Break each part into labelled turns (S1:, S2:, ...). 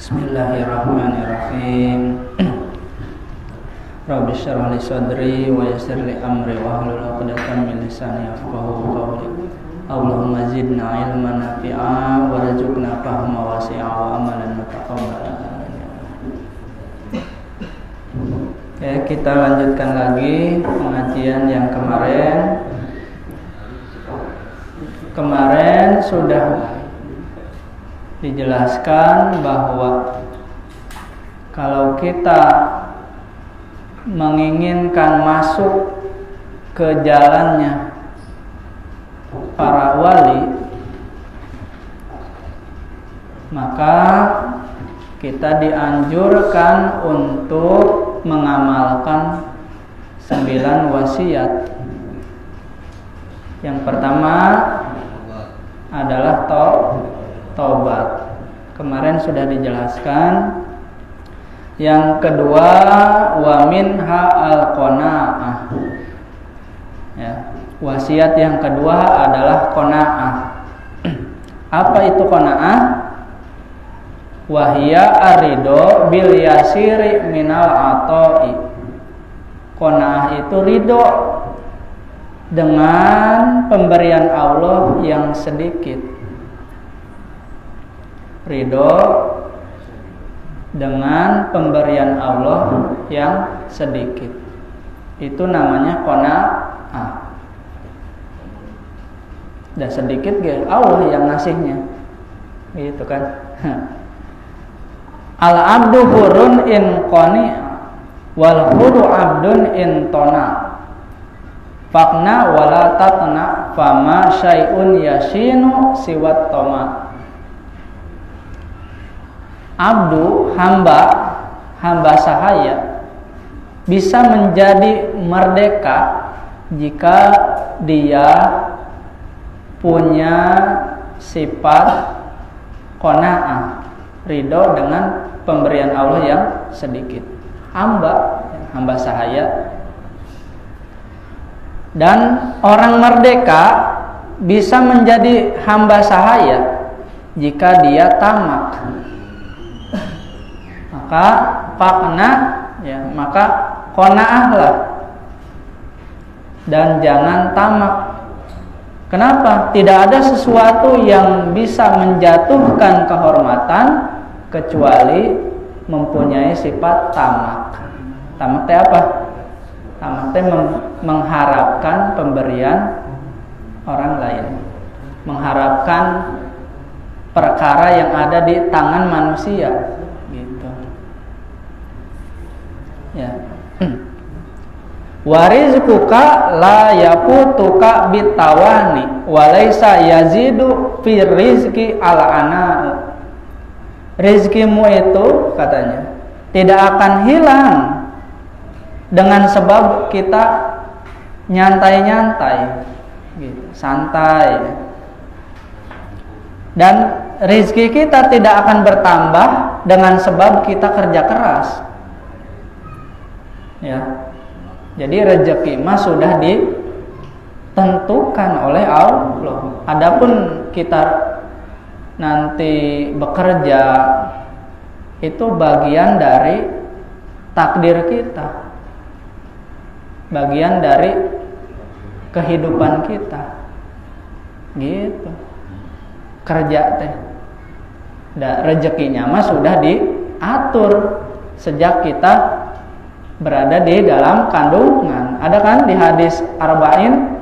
S1: Bismillahirrahmanirrahim. Rabbi shrah li sadri wa yassir li amri wahlul 'uqdatam min lisani yafqahu qawli. Allahumma zidna ilman nafi'a warzuqna fahma wasi'a wa amalan mutaqabbala. Oke, kita lanjutkan lagi pengajian yang kemarin. Kemarin sudah dijelaskan bahwa kalau kita menginginkan masuk ke jalannya para wali, maka kita dianjurkan untuk mengamalkan 9 wasiat. Yang pertama adalah taubat. Kemarin sudah dijelaskan. Yang kedua, wa minha al-qanaah. Ya, wasiat yang kedua adalah qanaah. Apa itu qanaah? Wahia arido bil yasiri minal atoi. Qanaah itu ridho dengan pemberian Allah yang sedikit. Ridho dengan pemberian Allah yang sedikit. Itu namanya qanaah. Dan sedikit Allah yang ngasihnya. Gitu kan. Al-abdu hurun in qani wal huru abdun in tona. Fakna wala tatna fama syai'un yashinu siwat toma. Abdu, hamba sahaya bisa menjadi merdeka jika dia punya sifat qanaah, ridho dengan pemberian Allah yang sedikit. Hamba sahaya. Dan orang merdeka bisa menjadi hamba sahaya jika dia tamak. Maka fakna, ya, maka qanaahlah dan jangan tamak. Kenapa? Tidak ada sesuatu yang bisa menjatuhkan kehormatan kecuali mempunyai sifat tamak. Tamak itu apa? Tamak itu mengharapkan pemberian orang lain, mengharapkan perkara yang ada di tangan manusia. Ya. Warizquka la yafutuka bitawani walaysa yazidu fi rizqi al-ana. Rizkimu itu, katanya, tidak akan hilang dengan sebab kita nyantai-nyantai, gitu, santai. Dan rizki kita tidak akan bertambah dengan sebab kita kerja keras. Ya, jadi rezeki mah sudah ditentukan oleh Allah. Adapun kita nanti bekerja itu bagian dari takdir kita, bagian dari kehidupan kita, gitu. Kerja teh, rezekinya mah sudah diatur sejak kita berada di dalam kandungan. Ada kan di hadis arba'in,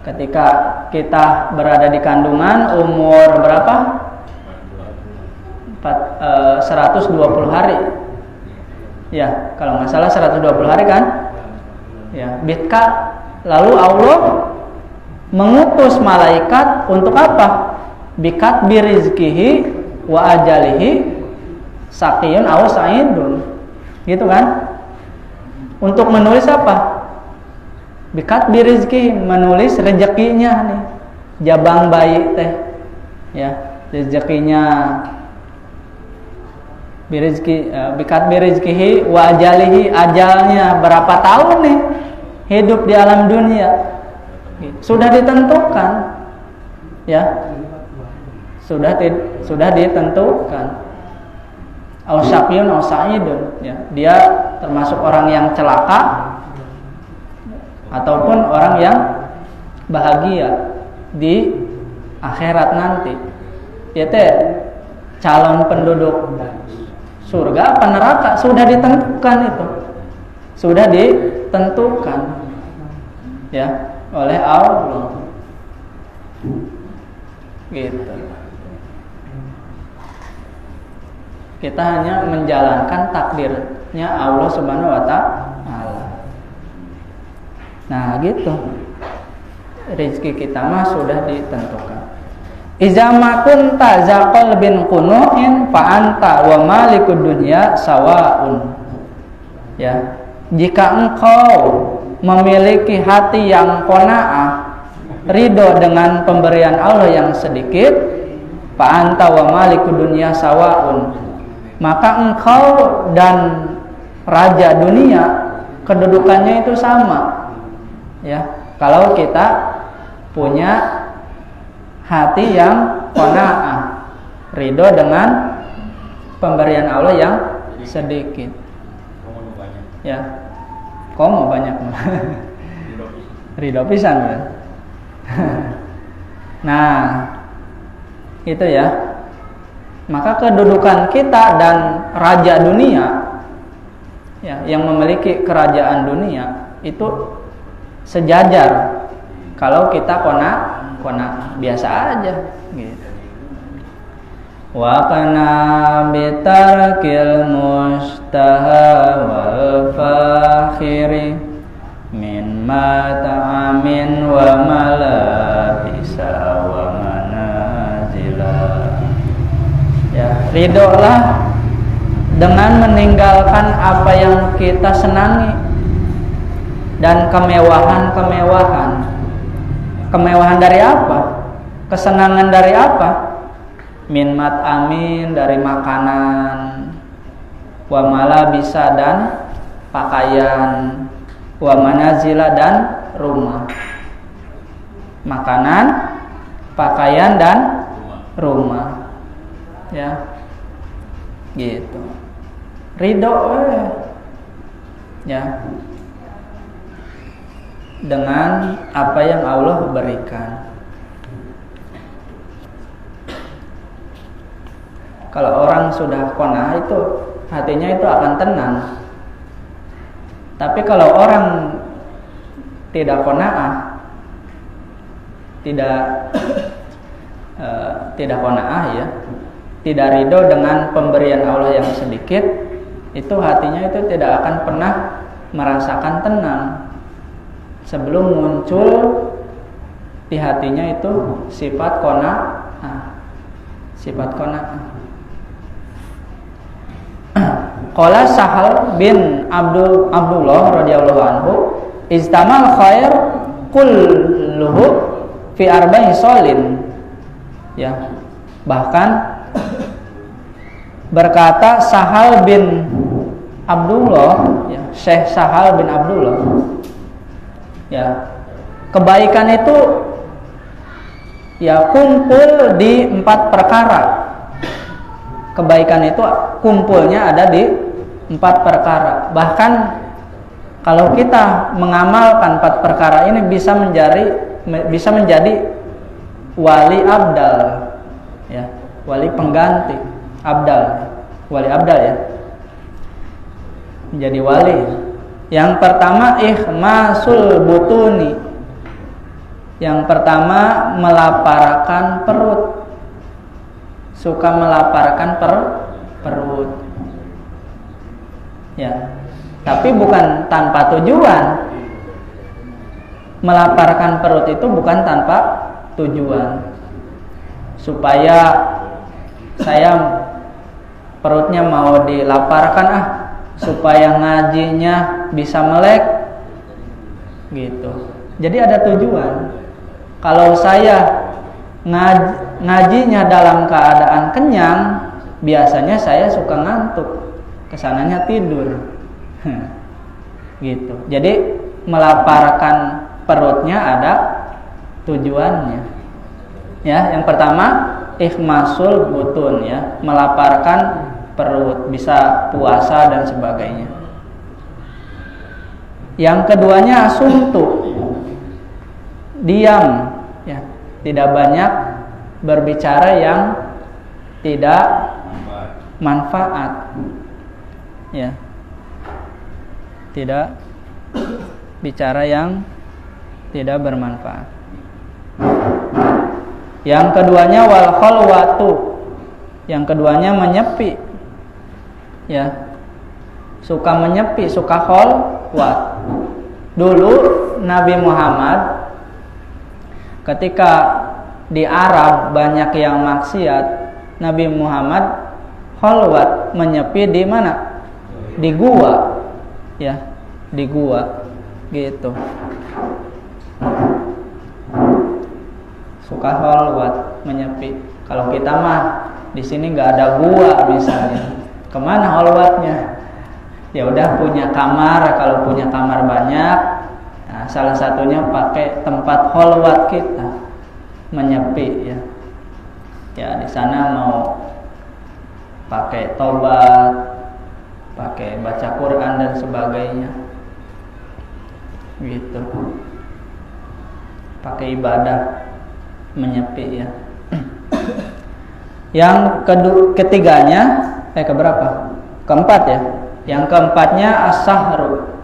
S1: ketika kita berada di kandungan umur berapa? 120 hari. Ya, kalau nggak salah 120 hari kan? Ya, bitka. Lalu Allah mengutus malaikat untuk apa? Bikat birizkihi wa ajalihi saqiyun aw sa'idun. Gitu kan? Untuk menulis apa? Bikat birizki, menulis rezekinya nih. Jabang bayi teh. Ya, rezekinya birizki, bikat birizkihi wa ajalihi, ajalnya berapa tahun nih hidup di alam dunia. Sudah ditentukan. Ya. Sudah ditentukan. au syaqiyun au sa'idun, ya. Dia termasuk orang yang celaka ataupun orang yang bahagia di akhirat nanti. Ya teh, calon penduduk surga apa neraka sudah ditentukan itu. Sudah ditentukan, ya, oleh Allah. Gitu. Kita hanya menjalankan takdirnya Allah Subhanahu wa Ta'ala. Nah, gitu. Rezeki kita mah sudah ditentukan. Iza ma kunta za qalbin qunu'in fa anta wa malikud dunya sawaun. Ya, jika engkau memiliki hati yang qanaah, ridho dengan pemberian Allah yang sedikit, fa anta wa malikud dunya sawaun, maka engkau dan raja dunia kedudukannya itu sama. Ya, kalau kita punya hati yang qanaah, ridho dengan pemberian Allah yang sedikit. Ya, komo banyak. Ridho pisan. Nah, itu ya. Maka kedudukan kita dan raja dunia, ya, yang memiliki kerajaan dunia itu sejajar. Kalau kita qanaah biasa aja gitu. Wa kana bitarkil mustaha wal fakhiri min mata'amin wa malabisa wa manazila. Ya, ridholah dengan meninggalkan apa yang kita senangi dan kemewahan-kemewahan. Kemewahan dari apa? Kesenangan dari apa? Min mat'amin, dari makanan, wa malabisa, dan pakaian, wa manazila, dan rumah. Makanan, pakaian, dan rumah. Ya, gitu. Ridho, ya, dengan apa yang Allah berikan. Kalau orang sudah qanaah itu hatinya itu akan tenang. Tapi kalau orang tidak qanaah, tidak qanaah, ya, tidak ridho dengan pemberian Allah yang sedikit, itu hatinya itu tidak akan pernah merasakan tenang sebelum muncul di hatinya itu sifat qanaah. Sifat qanaah. Qala Sahal bin Abdullah radhiyallahu anhu, istamal khair kulluhu fi arba'i solin. Ya, bahkan berkata Sahal bin Abdullah, ya, Syekh Sahal bin Abdullah, ya, kebaikan itu ya kumpul di 4 perkara. Kebaikan itu kumpulnya ada di 4 perkara. Bahkan kalau kita mengamalkan 4 perkara ini bisa menjadi wali abdal, ya, wali pengganti abdal, wali abdal, ya, menjadi wali. Yang pertama ikhmasul butuni. Yang pertama melaparkan perut. Suka melaparkan perut. Ya. Tapi bukan tanpa tujuan. Melaparkan perut itu bukan tanpa tujuan. Supaya saya perutnya mau dilaparkan, supaya ngajinya bisa melek, gitu. Jadi ada tujuan. Kalau saya ngajinya dalam keadaan kenyang, biasanya saya suka ngantuk, kesananya tidur. Gitu. Jadi melaparkan perutnya ada tujuannya. Ya, yang pertama ikhmasul butun, ya, melaparkan perut, bisa puasa dan sebagainya. Yang keduanya suntuk, diam, ya, tidak banyak berbicara yang tidak manfaat, ya, tidak bicara yang tidak bermanfaat. Yang keduanya wal khalwatu, yang keduanya menyepi, ya, suka menyepi, suka khalwat. Dulu Nabi Muhammad ketika di Arab banyak yang maksiat, Nabi Muhammad khalwat, menyepi di mana? Di gua, ya, di gua, gitu. Suka khalwat, menyepi. Kalau kita mah di sini nggak ada gua misalnya, kemana khalwatnya? Ya udah punya kamar, kalau punya kamar banyak, nah, salah satunya pakai tempat khalwat kita, menyepi, ya. Ya di sana mau pakai tobat, pakai baca Quran dan sebagainya, gitu. Pakai ibadah, menyepi, ya. Yang ketiganya, keberapa? Keempat, ya. Yang keempatnya as-sahru,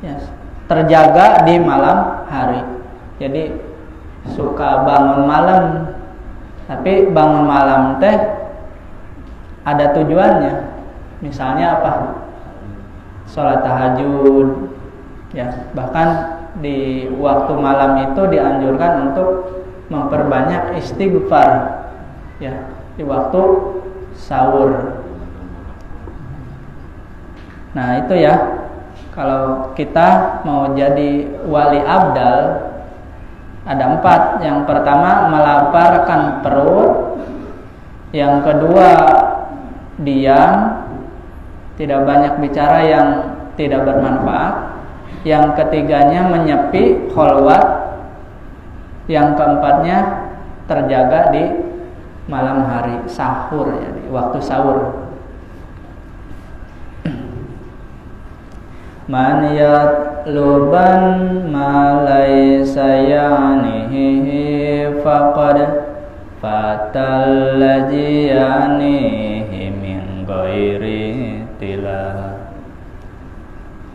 S1: ya, terjaga di malam hari. Jadi suka bangun malam, tapi bangun malam teh ada tujuannya. Misalnya apa? Sholat tahajud, ya. Bahkan di waktu malam itu dianjurkan untuk memperbanyak istighfar, ya, di waktu sahur. Nah itu, ya, kalau kita mau jadi wali abdal ada 4. Yang pertama melaparkan perut, yang kedua diam, tidak banyak bicara yang tidak bermanfaat, yang ketiganya menyepi, khalwat, yang keempatnya terjaga di malam hari, sahur, ya, di waktu sahur. Man yatluban ma laysa ya'nihi faqad fatal ladzi ya'nihi min ghairi tilah.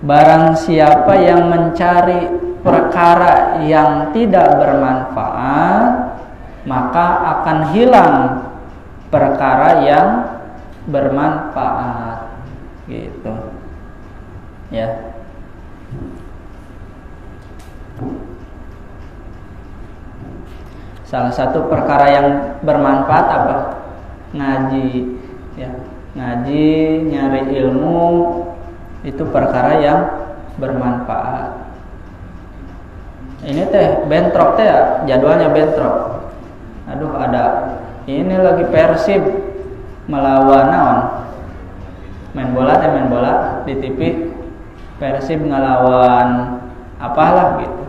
S1: Barang siapa yang mencari perkara yang tidak bermanfaat, maka akan hilang perkara yang bermanfaat, gitu, ya. Salah satu perkara yang bermanfaat apa? Ngaji, ya. Ngaji, nyari ilmu, itu perkara yang bermanfaat. Ini teh bentrok teh, ya, jadwalnya bentrok. Aduh, ada ini lagi Persib melawan naon? Main bola di TV. Persib ngelawan apalah gitu.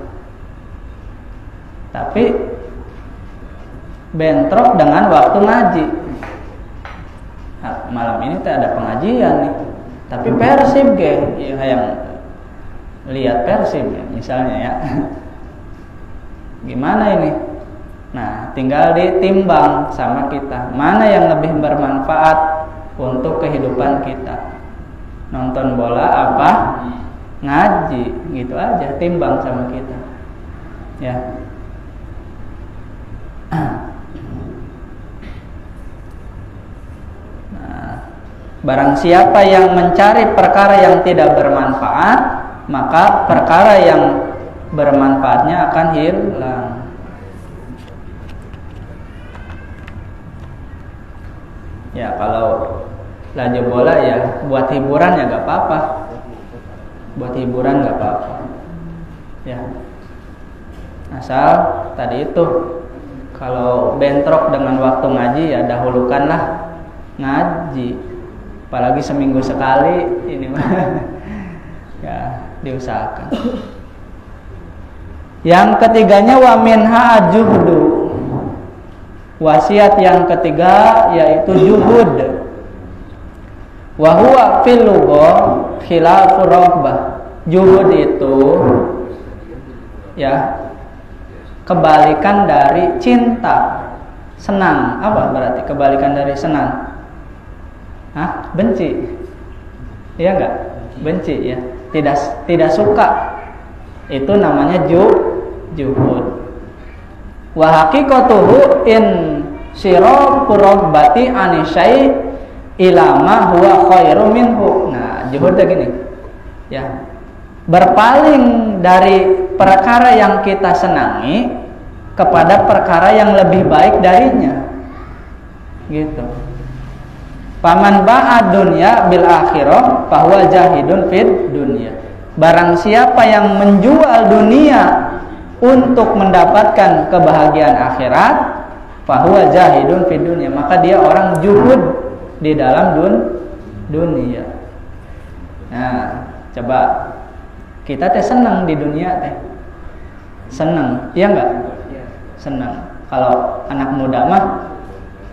S1: Tapi bentrok dengan waktu ngaji. Nah, malam ini teh ada pengajian nih. Tapi Persib geng, ya, yang lihat Persib, ya, misalnya, ya. Gimana ini? Nah, tinggal ditimbang sama kita, mana yang lebih bermanfaat untuk kehidupan kita. Nonton bola apa? Ngaji, gitu aja, timbang sama kita, ya. Barang siapa yang mencari perkara yang tidak bermanfaat, maka perkara yang bermanfaatnya akan hilang. Ya, kalau laju bola ya buat hiburan ya gak apa-apa. Buat hiburan gak apa-apa, ya. Asal tadi itu, kalau bentrok dengan waktu ngaji ya dahulukanlah ngaji. Apalagi seminggu sekali ini mah ya diusahakan. Yang ketiganya wa minha juhdu. Wasiat yang ketiga yaitu juhud. Wa huwa fil lughah khilafur raghbah. Juhud itu ya kebalikan dari cinta. Senang, apa berarti kebalikan dari senang? Hah? Benci. Iya enggak? Benci ya. Tidak suka. Itu namanya juhud. Wa haqiqatuhu in sirafur raghbati an syai' ila ma huwa khairu minhu. Nah, juhud gini. Ya. Berpaling dari perkara yang kita senangi kepada perkara yang lebih baik darinya, gitu. Faman ba'a dunya bil akhirah fahuwa jahidun fid dunya. Barang siapa yang menjual dunia untuk mendapatkan kebahagiaan akhirat, fahuwa jahidun fid dunya, maka dia orang juhud di dalam dunia. Nah, coba kita teh senang di dunia teh, senang, iya enggak? Senang. Kalau anak muda mah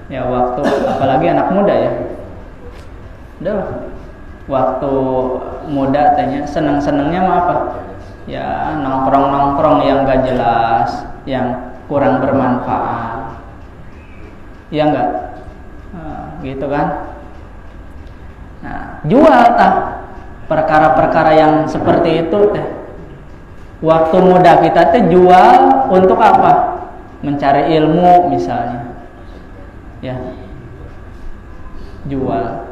S1: ya waktu, apalagi anak muda ya, waktu muda tanya senang-senangnya mah apa? Ya nongkrong yang gak jelas, yang kurang bermanfaat, ya enggak? Nah, gitu kan? Nah, jual tah perkara-perkara yang seperti itu teh. Waktu muda kita teh jual untuk apa? Mencari ilmu misalnya, ya, jual